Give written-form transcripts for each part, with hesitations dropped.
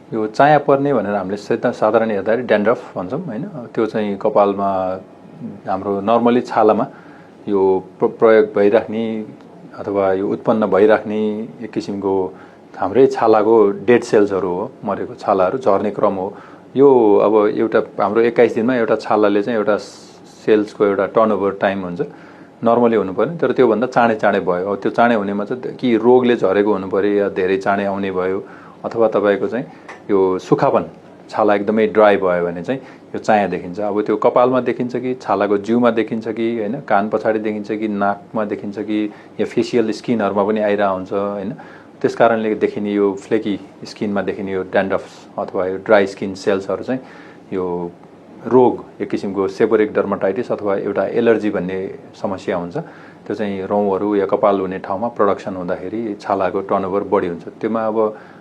यो चाया पर्ने भनेर हामीले साधारण हेर्दाखेरि ड्यान्ड्रफ भन्छौँ हैन। त्यो चाहिँ कपालमा हाम्रो नर्मली छालामा यो प्रयोग भइराख्ने अथवा यो उत्पन्न भइराख्ने एक किसिमको हाम्रै छालाको डेड सेल्सहरू हो, मरेको छालाहरू झर्ने क्रम हो। यो अब एउटा हाम्रो 21 दिनमा एउटा छालाले चाहिँ एउटा सेल्सको एउटा टर्नओभर टाइम हुन्छ, नर्मली हुनु पर्ने, तर त्योभन्दा चाँडै चाँडै भयो। अब त्यो चाँडै हुनेमा चाहिँ कि रोगले झरेको हुनु पर्यो या धेरै चाँडै आउने भयो, अथवा तपाईँको चाहिँ यो सुखापन छाला एकदमै ड्राई भयो भने चाहिँ यो चाया देखिन्छ। अब त्यो कपालमा देखिन्छ कि छालाको जिउमा देखिन्छ कि हैन, कान पछाडि देखिन्छ कि नाकमा देखिन्छ कि या फेसियल स्किनहरुमा पनि आइरा हुन्छ हैन। त्यसकारणले देखिने यो फ्लेकी स्किनमा देखिने यो ड्यान्ड्रफ अथवा यो ड्राई स्किन सेल्सहरु चाहिँ यो रोग, एक किसिमको सेबोरिक डर्माटाइटिस अथवा एउटा एलर्जी भन्ने समस्या हुन्छ। त्यो चाहिँ रौँहरु या कपाल हुने ठाउँमा प्रोडक्सन हुँदाखेरि छालाको टर्नओभर बढी हुन्छ। त्यसमा अब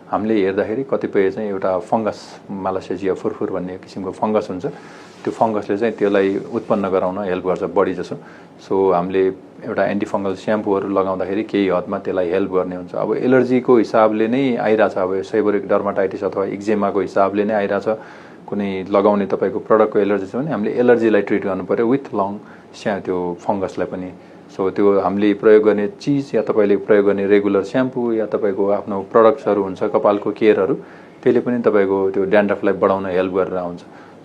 हामीले हेर्दाखेरि कतिपय चाहिँ एउटा फंगस, मालासेजिया फुरफुर भन्ने किसिमको फंगस हुन्छ। त्यो फंगसले चाहिँ त्यसलाई उत्पन्न गराउन हेल्प गर्छ बढी जसो। सो हामीले एउटा एन्टिफंगल स्याम्पूहरु लगाउँदाखेरि केही हदमा त्यसलाई हेल्प गर्ने हुन्छ। अब एलर्जीको हिसाबले नै आइराछ, अब सेबोरिक डर्माटाइटिस अथवा एक्जेमाको हिसाबले नै आइराछ, कुनै लगाउने तपाईको प्रोडक्टको एलर्जी छ भने हामीले एलर्जीलाई ट्रिट गर्नु पर्यो विथ लङ त्यो फंगसलाई पनि। सो त्यो हामीले प्रयोग गर्ने चीज या तपाईले प्रयोग गर्ने रेगुलर स्याम्पू या तपाईको आफ्नो प्रोडक्ट्सहरु हुन्छ कपालको केयरहरु, त्यसले पनि तपाईको त्यो ड्यान्ड्रफलाई बढाउन हेल्प गरेर आउँछ।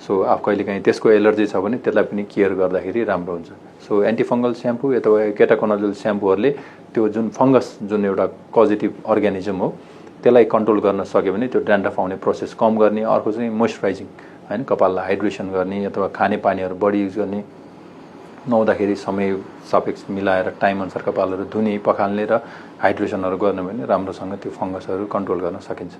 सो कहिलेकाहीँ त्यसको एलर्जी छ भने त्यसलाई पनि केयर गर्दाखेरि राम्रो हुन्छ। सो एन्टिफंगल स्याम्पू अथवा केटाकोनाजोल स्याम्पूहरुले त्यो जुन फंगस, जुन एउटा पजिटिभ अर्गानिजम हो, त्यसलाई कन्ट्रोल गर्न सक्यो भने त्यो ड्यान्ड्रफ आउने प्रोसेस कम गर्ने। अर्को चाहिँ मोइस्चराइजिङ हैन, कपाललाई हाइड्रेसन गर्ने अथवा खाने पानीहरु बढी युज गर्ने, नुहाउँदाखेरि समय सापेक्ष मिलाएर टाइम अनुसार कपालहरु धुने, पखाल्ने र हाइड्रेसनहरु गर्ने भने राम्रोसँग त्यो फंगसहरु कन्ट्रोल गर्न सकिन्छ।